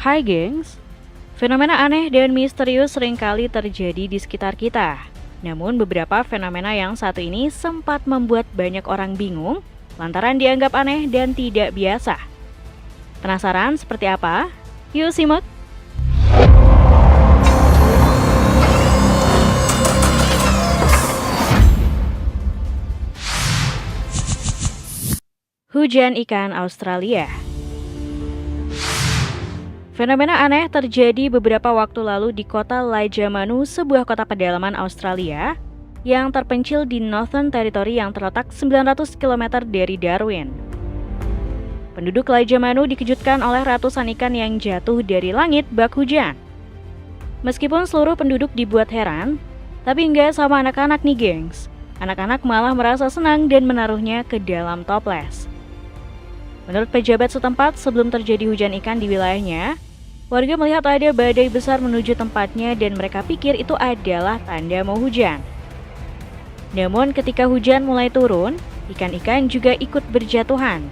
Hai gengs, fenomena aneh dan misterius seringkali terjadi di sekitar kita. Namun beberapa fenomena yang satu ini sempat membuat banyak orang bingung lantaran dianggap aneh dan tidak biasa. Penasaran seperti apa? Yuk simak! Hujan ikan Australia. Fenomena aneh terjadi beberapa waktu lalu di kota Laijamanu, sebuah kota pedalaman Australia yang terpencil di Northern Territory yang terletak 900 km dari Darwin. Penduduk Laijamanu dikejutkan oleh ratusan ikan yang jatuh dari langit bak hujan. Meskipun seluruh penduduk dibuat heran, tapi enggak sama anak-anak nih gengs. Anak-anak malah merasa senang dan menaruhnya ke dalam toples. Menurut pejabat setempat, sebelum terjadi hujan ikan di wilayahnya, warga melihat ada badai besar menuju tempatnya dan mereka pikir itu adalah tanda mau hujan. Namun ketika hujan mulai turun, ikan-ikan juga ikut berjatuhan.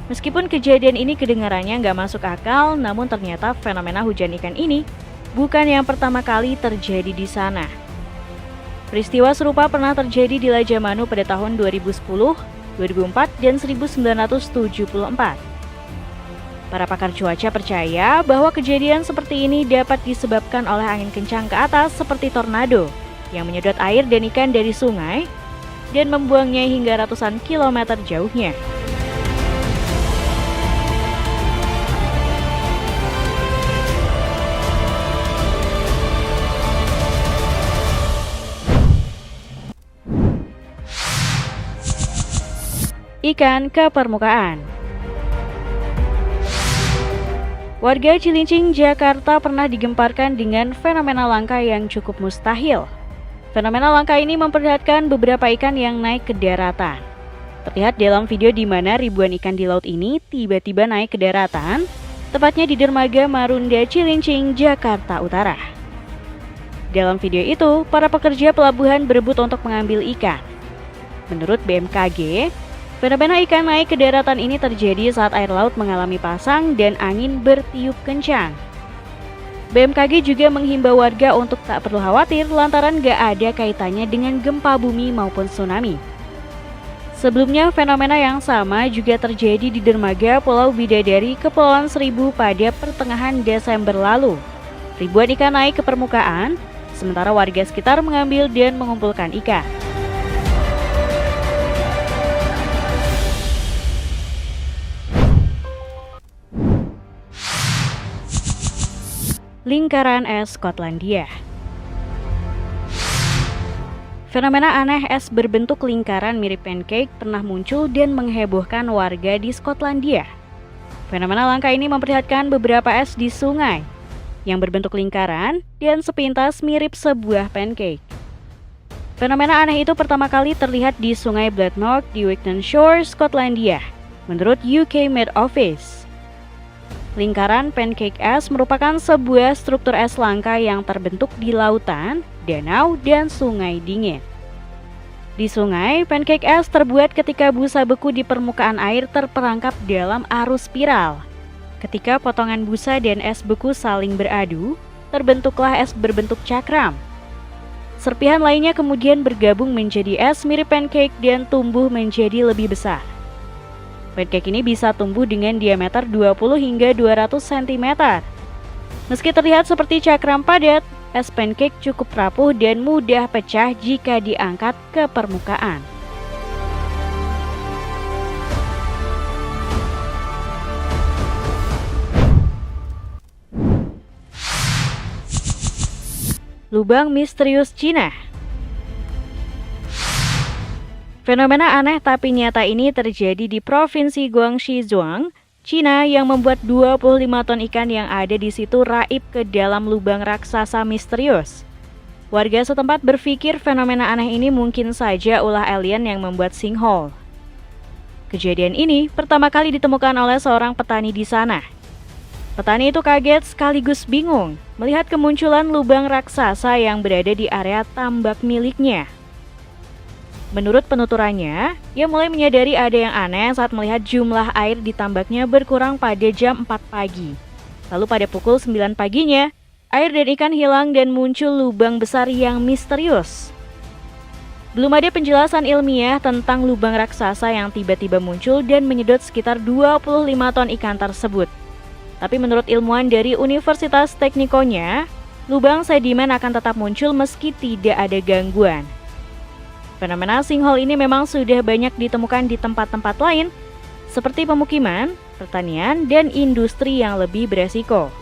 Meskipun kejadian ini kedengarannya nggak masuk akal, namun ternyata fenomena hujan ikan ini bukan yang pertama kali terjadi di sana. Peristiwa serupa pernah terjadi di Laijamanu pada tahun 2010, 2004, dan 1974. Para pakar cuaca percaya bahwa kejadian seperti ini dapat disebabkan oleh angin kencang ke atas seperti tornado yang menyedot air dan ikan dari sungai dan membuangnya hingga ratusan kilometer jauhnya. Ikan ke permukaan. Warga Cilincing, Jakarta pernah digemparkan dengan fenomena langka yang cukup mustahil. Fenomena langka ini memperlihatkan beberapa ikan yang naik ke daratan. Terlihat dalam video di mana ribuan ikan di laut ini tiba-tiba naik ke daratan, tepatnya di dermaga Marunda Cilincing, Jakarta Utara. Dalam video itu, para pekerja pelabuhan berebut untuk mengambil ikan. Menurut BMKG, fenomena ikan naik ke daratan ini terjadi saat air laut mengalami pasang dan angin bertiup kencang. BMKG juga menghimbau warga untuk tak perlu khawatir lantaran gak ada kaitannya dengan gempa bumi maupun tsunami. Sebelumnya, fenomena yang sama juga terjadi di dermaga Pulau Bidadari, Kepulauan Seribu pada pertengahan Desember lalu. Ribuan ikan naik ke permukaan, sementara warga sekitar mengambil dan mengumpulkan ikan. Lingkaran es Skotlandia. Fenomena aneh es berbentuk lingkaran mirip pancake pernah muncul dan menghebohkan warga di Skotlandia. Fenomena langka ini memperlihatkan beberapa es di sungai yang berbentuk lingkaran dan sepintas mirip sebuah pancake. Fenomena aneh itu pertama kali terlihat di Sungai Bladnoch di Wigton Shore, Skotlandia, menurut UK Met Office. Lingkaran pancake es merupakan sebuah struktur es langka yang terbentuk di lautan, danau, dan sungai dingin. Di sungai, pancake es terbuat ketika busa beku di permukaan air terperangkap dalam arus spiral. Ketika potongan busa dan es beku saling beradu, terbentuklah es berbentuk cakram. Serpihan lainnya kemudian bergabung menjadi es mirip pancake dan tumbuh menjadi lebih besar. Pancake ini bisa tumbuh dengan diameter 20 hingga 200 cm. Meski terlihat seperti cakram padat, es pancake cukup rapuh dan mudah pecah jika diangkat ke permukaan. Lubang misterius Cina. Fenomena aneh tapi nyata ini terjadi di Provinsi Guangxi, Zhuang, Cina, yang membuat 25 ton ikan yang ada di situ raib ke dalam lubang raksasa misterius. Warga setempat berpikir fenomena aneh ini mungkin saja ulah alien yang membuat sinkhole. Kejadian ini pertama kali ditemukan oleh seorang petani di sana. Petani itu kaget sekaligus bingung melihat kemunculan lubang raksasa yang berada di area tambak miliknya. Menurut penuturannya, ia mulai menyadari ada yang aneh saat melihat jumlah air di tambaknya berkurang pada jam 4 pagi. Lalu pada pukul 9 paginya, air dan ikan hilang dan muncul lubang besar yang misterius. Belum ada penjelasan ilmiah tentang lubang raksasa yang tiba-tiba muncul dan menyedot sekitar 25 ton ikan tersebut. Tapi menurut ilmuwan dari Universitas Teknikonya, lubang sedimen akan tetap muncul meski tidak ada gangguan. Fenomena sinkhole ini memang sudah banyak ditemukan di tempat-tempat lain, seperti pemukiman, pertanian, dan industri yang lebih beresiko.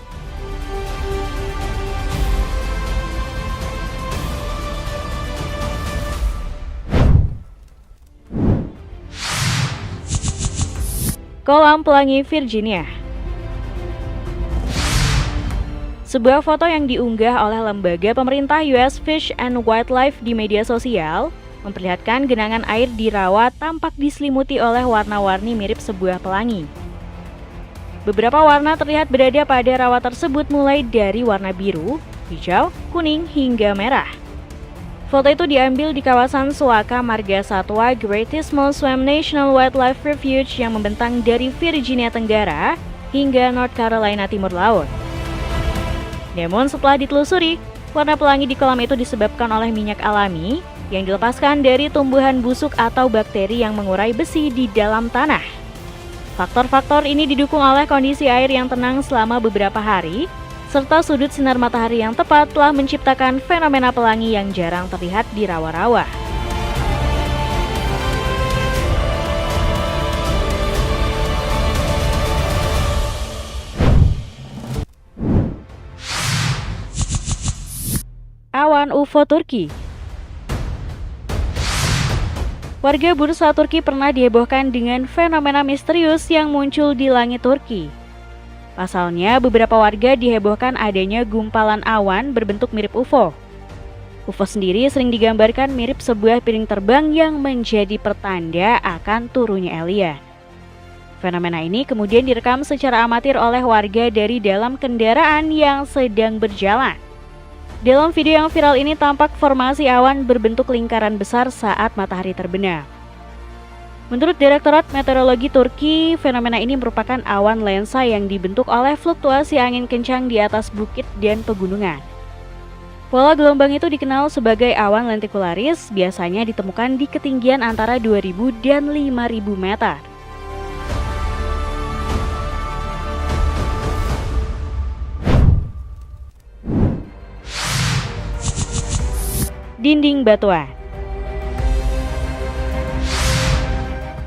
Kolam Pelangi Virginia. Sebuah foto yang diunggah oleh lembaga pemerintah US Fish and Wildlife di media sosial memperlihatkan genangan air di rawa tampak diselimuti oleh warna-warni mirip sebuah pelangi. Beberapa warna terlihat berada pada rawa tersebut mulai dari warna biru, hijau, kuning, hingga merah. Foto itu diambil di kawasan Suaka Marga Satwa Great Eastern Swamp National Wildlife Refuge yang membentang dari Virginia Tenggara hingga North Carolina Timur Laut. Namun setelah ditelusuri, warna pelangi di kolam itu disebabkan oleh minyak alami yang dilepaskan dari tumbuhan busuk atau bakteri yang mengurai besi di dalam tanah. Faktor-faktor ini didukung oleh kondisi air yang tenang selama beberapa hari, serta sudut sinar matahari yang tepat telah menciptakan fenomena pelangi yang jarang terlihat di rawa-rawa. Awan UFO Turki. Warga Bursa Turki pernah dihebohkan dengan fenomena misterius yang muncul di langit Turki. Pasalnya, beberapa warga dihebohkan adanya gumpalan awan berbentuk mirip UFO. UFO sendiri sering digambarkan mirip sebuah piring terbang yang menjadi pertanda akan turunnya alien. Fenomena ini kemudian direkam secara amatir oleh warga dari dalam kendaraan yang sedang berjalan. Dalam video yang viral ini tampak formasi awan berbentuk lingkaran besar saat matahari terbenam. Menurut Direktorat Meteorologi Turki, fenomena ini merupakan awan lensa yang dibentuk oleh fluktuasi angin kencang di atas bukit dan pegunungan. Pola gelombang itu dikenal sebagai awan lentikularis, biasanya ditemukan di ketinggian antara 2.000 dan 5.000 meter. Dinding batuan.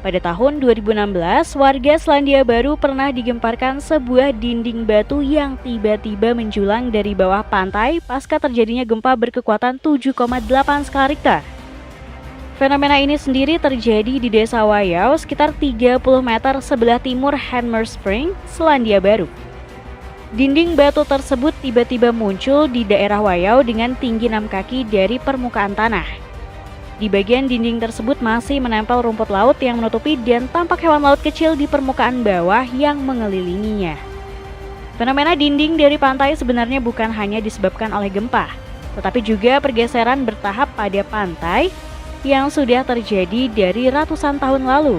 Pada tahun 2016, warga Selandia Baru pernah digemparkan sebuah dinding batu yang tiba-tiba menjulang dari bawah pantai pasca terjadinya gempa berkekuatan 7,8 skala Richter. Fenomena ini sendiri terjadi di Desa Wayau sekitar 30 meter sebelah timur Hammer Spring, Selandia Baru. Dinding batu tersebut tiba-tiba muncul di daerah Wayau dengan tinggi 6 kaki dari permukaan tanah. Di bagian dinding tersebut masih menempel rumput laut yang menutupi dan tampak hewan laut kecil di permukaan bawah yang mengelilinginya. Fenomena dinding dari pantai sebenarnya bukan hanya disebabkan oleh gempa, tetapi juga pergeseran bertahap pada pantai yang sudah terjadi dari ratusan tahun lalu.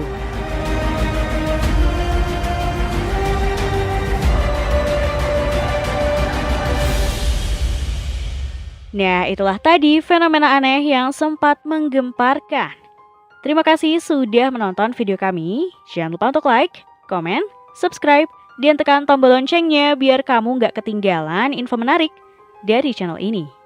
Nah, itulah tadi fenomena aneh yang sempat menggemparkan. Terima kasih sudah menonton video kami. Jangan lupa untuk like, komen, subscribe, dan tekan tombol loncengnya biar kamu nggak ketinggalan info menarik dari channel ini.